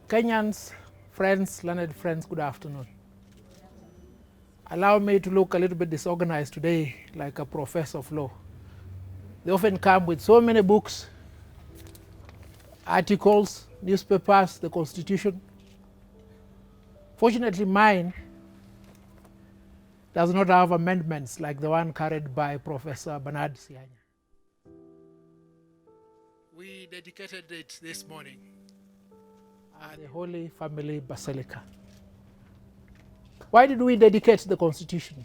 Kenyans, friends, learned friends, good afternoon. Allow me to look a little bit disorganized today, like a professor of law. They often come with so many books, articles, newspapers, the Constitution. Fortunately, mine does not have amendments like the one carried by Professor Bernard Sianya. We dedicated it this morning at the Holy Family Basilica. Why did we dedicate the Constitution?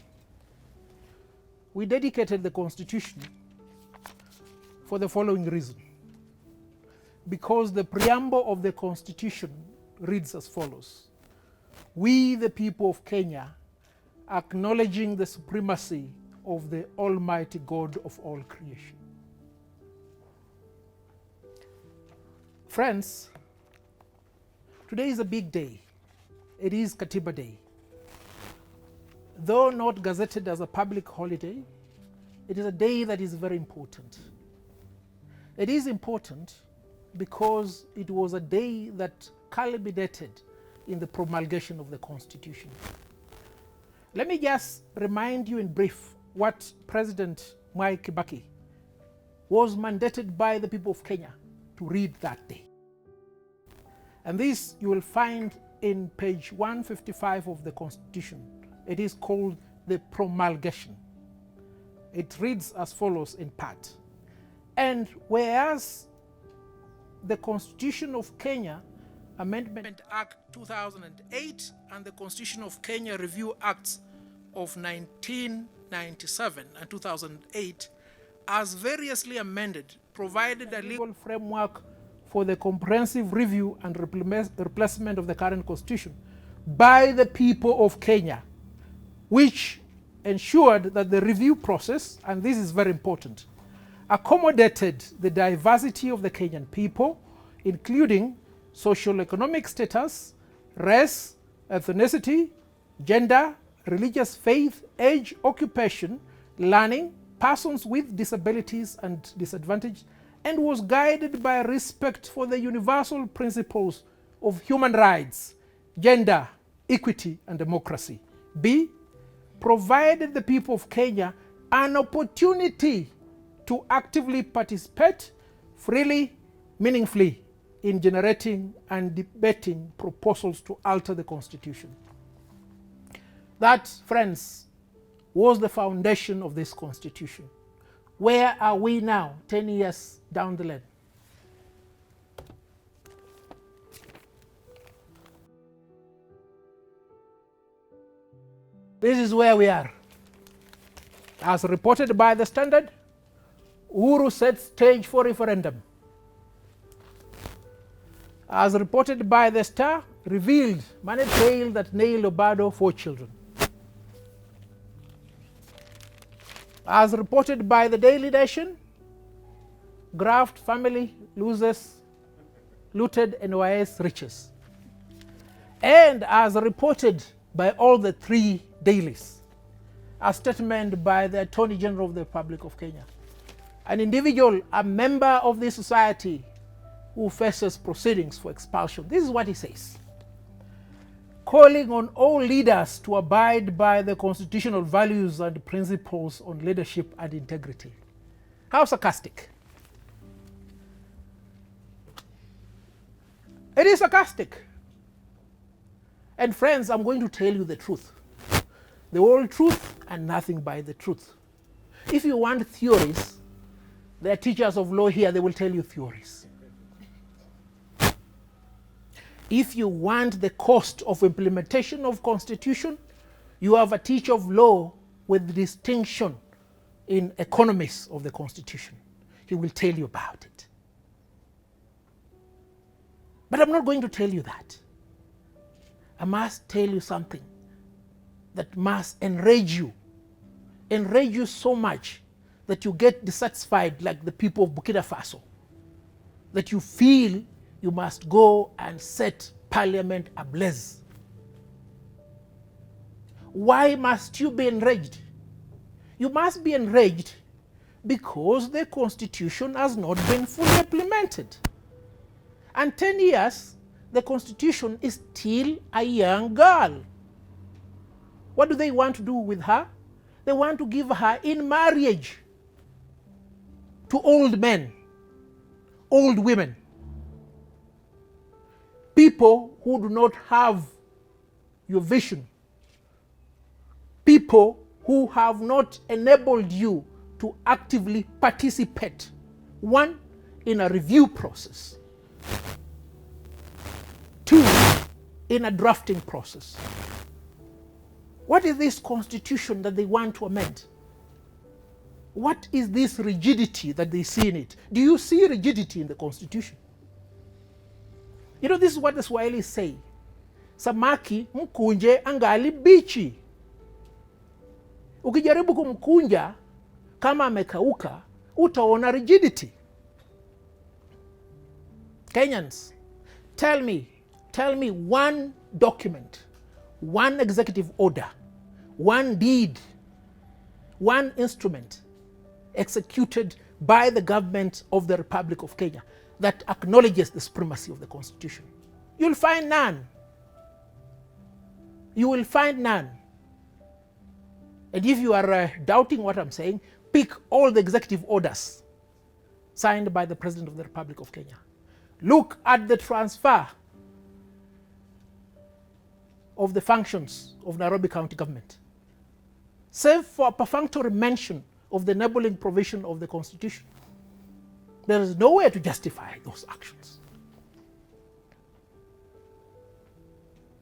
We dedicated the Constitution for the following reason. Because the preamble of the Constitution reads as follows: "We, the people of Kenya, acknowledging the supremacy of the Almighty God of all creation." Friends, today is a big day. It is KATIBA Day. Though not gazetted as a public holiday, it is a day that is very important. It is important because it was a day that culminated in the promulgation of the Constitution. Let me just remind you in brief what President Mwai Kibaki was mandated by the people of Kenya to read that day. And this you will find in page 155 of the Constitution. It is called the promulgation. It reads as follows in part. "And whereas the Constitution of Kenya Amendment Act 2008 and the Constitution of Kenya Review Acts of 1997 and 2008, as variously amended, provided a legal framework for the comprehensive review and replacement of the current Constitution by the people of Kenya, which ensured that the review process, and this is very important, accommodated the diversity of the Kenyan people, including socio-economic status, race, ethnicity, gender, religious faith, age, occupation, learning, persons with disabilities and disadvantage, and was guided by respect for the universal principles of human rights, gender, equity, and democracy. B, provided the people of Kenya an opportunity to actively participate freely, meaningfully in generating and debating proposals to alter the Constitution." That, friends, was the foundation of this Constitution. Where are we now, 10 years down the line? This is where we are. As reported by the Standard, Uhuru set stage for referendum. As reported by the Star, revealed money trail that nailed Obado 4 children. As reported by the Daily Nation, Graft family loses looted NYS riches. And as reported by all the 3 dailies, a statement by the Attorney General of the Republic of Kenya, an individual, a member of this society who faces proceedings for expulsion. This is what he says: calling on all leaders to abide by the constitutional values and principles on leadership and integrity. How sarcastic. It is sarcastic. And friends, I'm going to tell you the truth. The whole truth and nothing but the truth. If you want theories, there are teachers of law here, they will tell you theories. If you want the cost of implementation of Constitution, you have a teacher of law with distinction in economics of the Constitution. He will tell you about it. But I'm not going to tell you that. I must tell you something that must enrage you so much that you get dissatisfied like the people of Burkina Faso, that you feel you must go and set parliament ablaze. Why must you be enraged? You must be enraged because the Constitution has not been fully implemented. And 10 years, the Constitution is still a young girl. What do they want to do with her? They want to give her in marriage to old men, old women, people who do not have your vision, people who have not enabled you to actively participate, one, in a review process, two, in a drafting process. What is this constitution that they want to amend? What is this rigidity that they see in it? Do you see rigidity in the constitution? You know, this is what the Swahili say. Samaki mkunje angali bichi. Ukijaribu kumkunja kama amekauka, utaona rigidity. Kenyans, tell me one document, one executive order, one deed, one instrument executed by the government of the Republic of Kenya that acknowledges the supremacy of the Constitution. You'll find none. You will find none. And if you are doubting what I'm saying, pick all the executive orders signed by the President of the Republic of Kenya. Look at the transfer of the functions of Nairobi County government. Save for a perfunctory mention of the enabling provision of the Constitution, there is no way to justify those actions.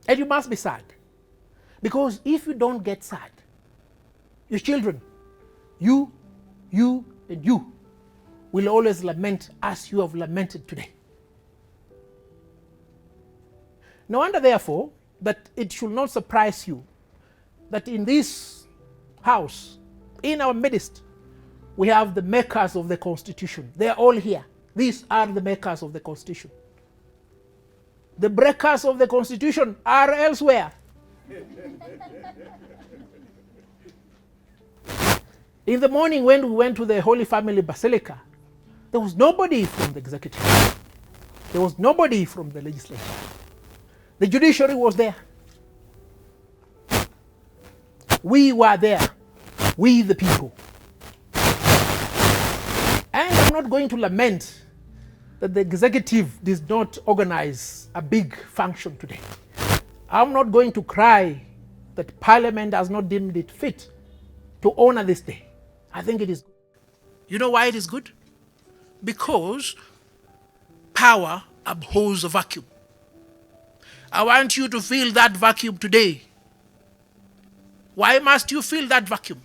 And you must be sad. Because if you don't get sad, your children, you, and you will always lament as you have lamented today. No wonder, therefore, that it should not surprise you that in this house, in our midst, we have the makers of the Constitution. They are all here. These are the makers of the Constitution. The breakers of the Constitution are elsewhere. In the morning when we went to the Holy Family Basilica, there was nobody from the executive. There was nobody from the legislature. The judiciary was there. We were there. We the people. And I'm not going to lament that the executive did not organize a big function today. I'm not going to cry that Parliament has not deemed it fit to honor this day. I think it is good. You know why it is good? Because power abhors a vacuum. I want you to feel that vacuum today. Why must you feel that vacuum?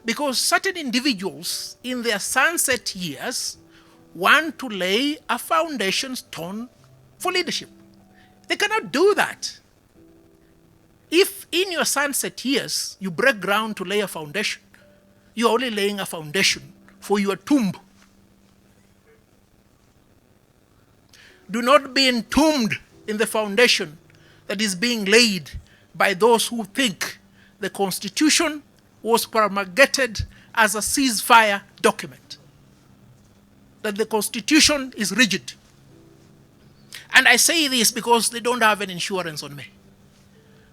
Because certain individuals in their sunset years want to lay a foundation stone for leadership. They cannot do that. If in your sunset years you break ground to lay a foundation, you're only laying a foundation for your tomb. Do not be entombed in the foundation that is being laid by those who think the Constitution was promulgated as a ceasefire document. That the Constitution is rigid. And I say this because they don't have an insurance on me.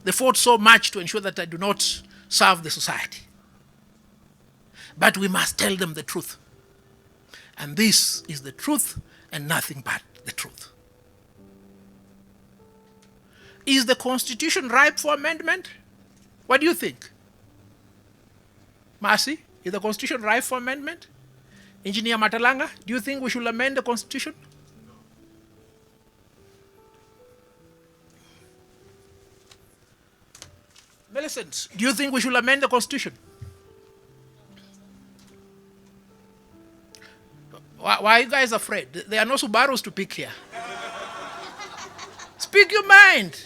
They fought so much to ensure that I do not serve the society. But we must tell them the truth. And this is the truth and nothing but the truth. Is the Constitution ripe for amendment? What do you think? Mercy, is the Constitution ripe for amendment? Engineer Matalanga, do you think we should amend the Constitution? Millicent, do you think we should amend the Constitution? Why are you guys afraid? There are no Subarus to pick here. Speak your mind.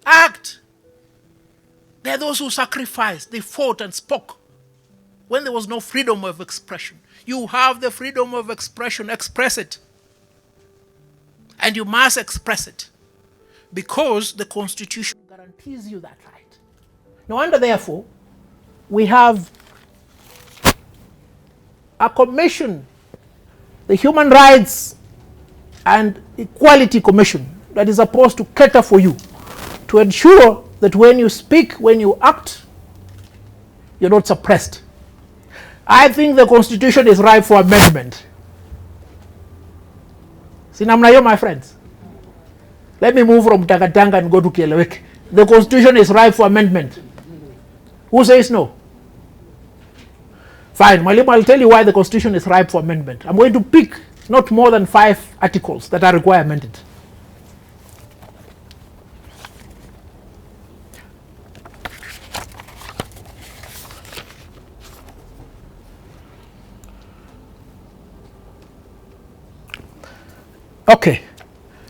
Act. There are those who sacrificed. They fought and spoke when there was no freedom of expression. You have the freedom of expression. Express it. And you must express it. Because the Constitution guarantees you that right. No wonder, therefore, we have a commission, the Human Rights and Equality Commission that is supposed to cater for you, to ensure that when you speak, when you act, you're not suppressed. I think the Constitution is ripe for amendment. Sinamna yo, my friends. Let me move from Takatanga and go to Kieleweke. The Constitution is ripe for amendment. Who says no? Fine, Mwalimu, I'll tell you why the Constitution is ripe for amendment. I'm going to pick not more than 5 articles that are required amended. Okay,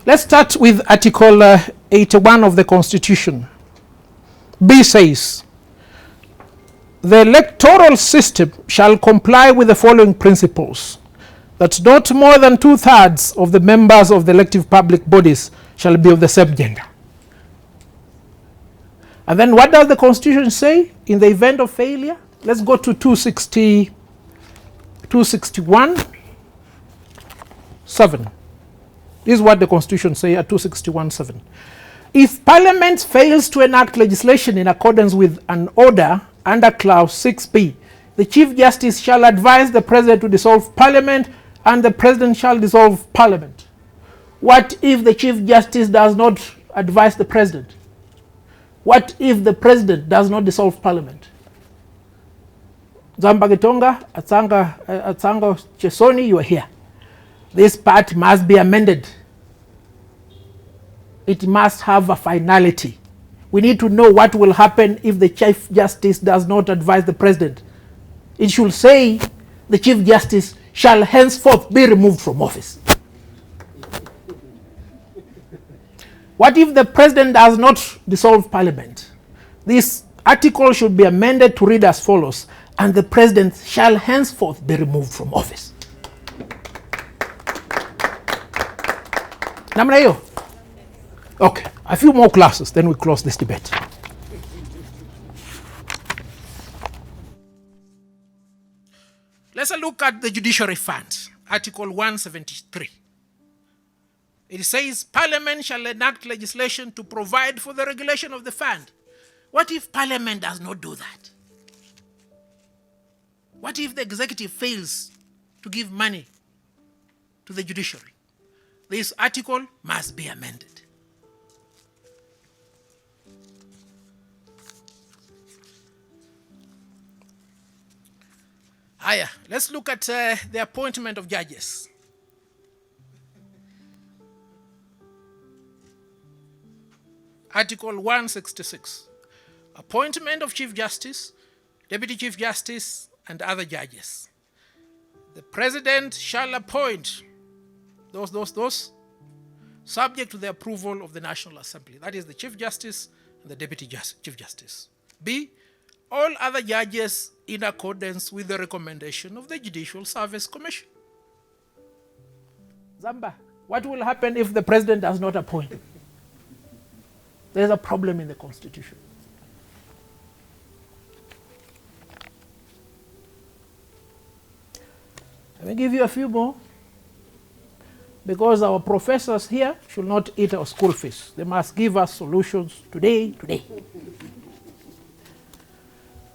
let's start with Article 81 of the Constitution. B says, the electoral system shall comply with the following principles: that not more than 2/3 of the members of the elective public bodies shall be of the same gender. And then what does the Constitution say in the event of failure? Let's go to 261(7). This is what the Constitution says at 261(7). If Parliament fails to enact legislation in accordance with an order under Clause 6b, the Chief Justice shall advise the President to dissolve Parliament, and the President shall dissolve Parliament. What if the Chief Justice does not advise the President? What if the President does not dissolve Parliament? Zamba Gitonga, Atsanga Chesoni, you are here. This part must be amended. It must have a finality. We need to know what will happen if the Chief Justice does not advise the President. It should say the Chief Justice shall henceforth be removed from office. What if the President does not dissolve Parliament? This article should be amended to read as follows: and the President shall henceforth be removed from office. Namna hiyo? Okay, a few more classes, then we close this debate. Let's look at the Judiciary Fund, Article 173. It says, Parliament shall enact legislation to provide for the regulation of the fund. What if Parliament does not do that? What if the executive fails to give money to the judiciary? This article must be amended. Haya, let's look at the appointment of judges. Article 166. Appointment of Chief Justice, Deputy Chief Justice, and other judges. The President shall appoint those subject to the approval of the National Assembly. That is the Chief Justice and the Deputy Chief Justice. B, all other judges in accordance with the recommendation of the Judicial Service Commission. Zamba, what will happen if the President does not appoint? There's a problem in the Constitution. Let me give you a few more, because our professors here should not eat our school fees. They must give us solutions today.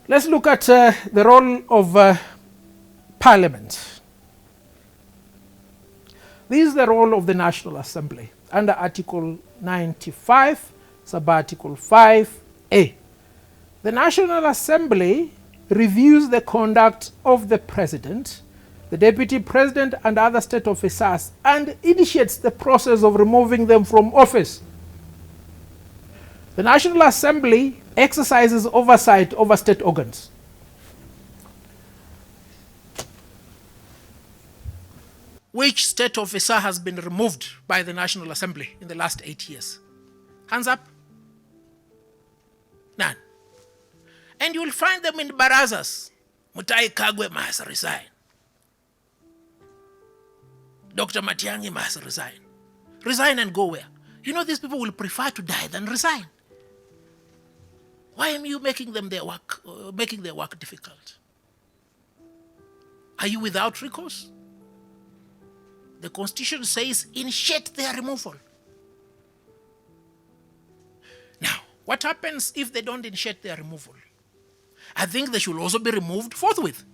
Let's look at the role of Parliament. This is the role of the National Assembly under Article 95, Sub-Article 5A. The National Assembly reviews the conduct of the President, the Deputy President, and other state officers, and initiates the process of removing them from office. The National Assembly exercises oversight over state organs. Which state officer has been removed by the National Assembly in the last 8 years? Hands up. None. And you will find them in barazas. Mutai Kagwe must resign. Dr. Matiang'i must resign. Resign and go where? You know, these people will prefer to die than resign. Why am you making them their work difficult? Are you without recourse? The Constitution says initiate their removal. Now, what happens if they don't initiate their removal? I think they should also be removed forthwith.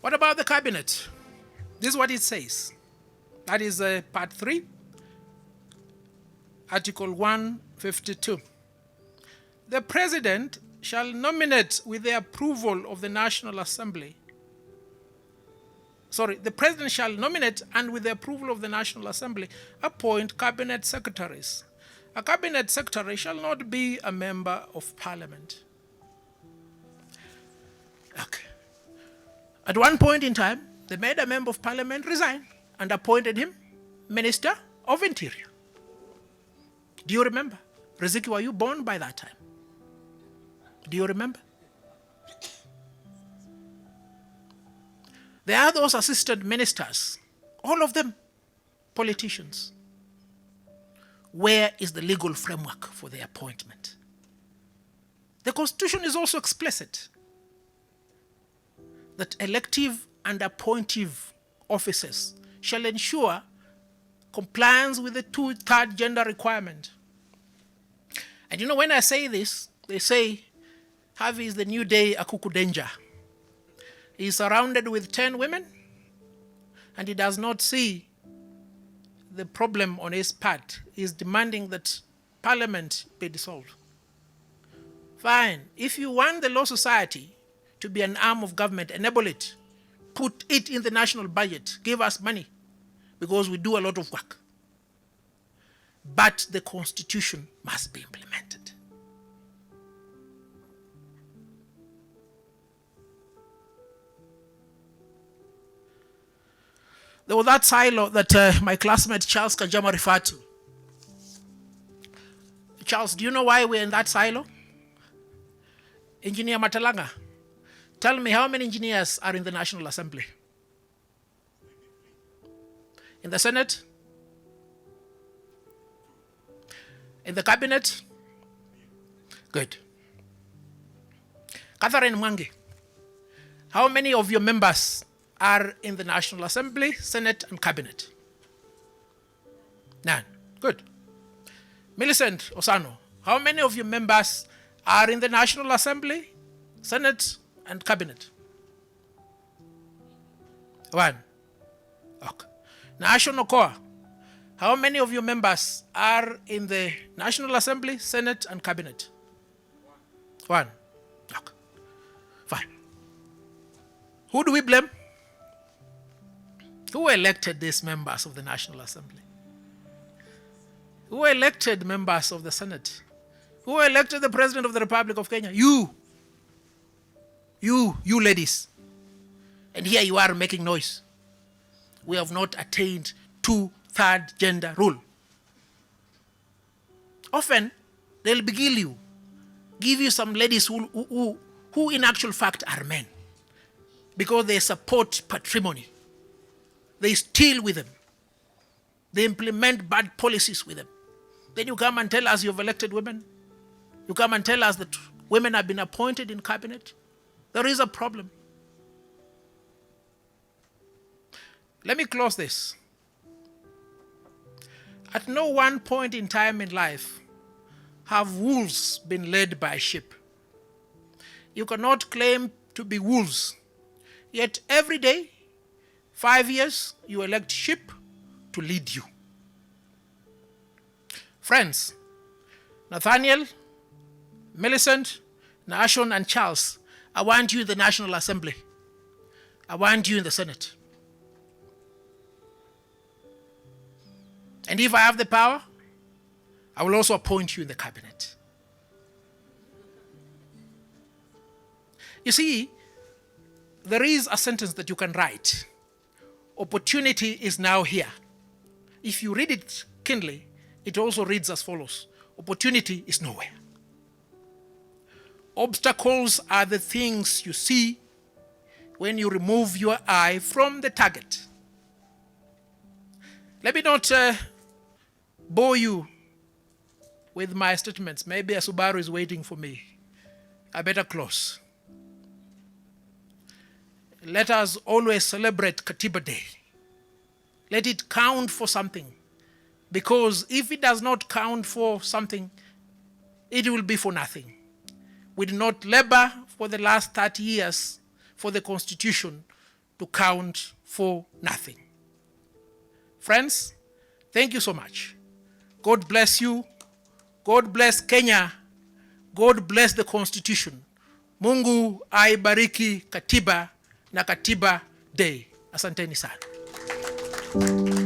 What about the cabinet? This is what it says. That is part 3, Article 152. The President shall nominate with the approval of the National Assembly. The President shall nominate and with the approval of the National Assembly appoint cabinet secretaries. A cabinet secretary shall not be a member of Parliament. Okay. At one point in time, they made a member of Parliament resign and appointed him Minister of Interior. Do you remember? Riziki, were you born by that time? Do you remember? There are those assistant ministers, all of them politicians. Where is the legal framework for their appointment? The Constitution is also explicit that elective and appointive officers shall ensure compliance with the 2/3 gender requirement. And you know, when I say this, they say, Havi is the new day Akuku danger. He is surrounded with 10 women, and he does not see the problem on his part. He is demanding that Parliament be dissolved. Fine. If you want the Law Society to be an arm of government, enable it. Put it in the national budget. Give us money, because we do a lot of work. But the Constitution must be implemented. There was that silo that my classmate Charles Kajama referred to. Charles, do you know why we're in that silo? Engineer Matalanga, tell me how many engineers are in the National Assembly? In the Senate? In the Cabinet? Good. Catherine Mwangi, how many of your members are in the National Assembly, Senate, and Cabinet? None. Good. Millicent Osano, how many of your members are in the National Assembly, Senate, and Cabinet? 1. Okay. National Core, how many of your members are in the National Assembly, Senate, and Cabinet? 1. Okay. Fine. Who do we blame? Who elected these members of the National Assembly? Who elected members of the Senate? Who elected the President of the Republic of Kenya? You ladies. And here you are making noise. We have not attained 2/3 gender rule. Often, they'll beguile you, give you some ladies who in actual fact are men, because they support patrimony. They steal with them. They implement bad policies with them. Then you come and tell us you've elected women. You come and tell us that women have been appointed in cabinet. There is a problem. Let me close this. At no one point in time in life have wolves been led by sheep. You cannot claim to be wolves, yet every day, 5 years, you elect sheep to lead you. Friends, Nathaniel, Millicent, Nashon, and Charles, I want you in the National Assembly. I want you in the Senate. And if I have the power, I will also appoint you in the cabinet. You see, there is a sentence that you can write. Opportunity is now here. If you read it keenly, it also reads as follows. Opportunity is nowhere. Obstacles are the things you see when you remove your eye from the target. Let me not bore you with my statements. Maybe a Subaru is waiting for me. I better close. Let us always celebrate KATIBA Day. Let it count for something. Because if it does not count for something, it will be for nothing. We did not labor for the last 30 years for the Constitution to count for nothing. Friends, thank you so much. God bless you. God bless Kenya. God bless the Constitution. Mungu aibariki KATIBA na KATIBA Day. Asanteni sana.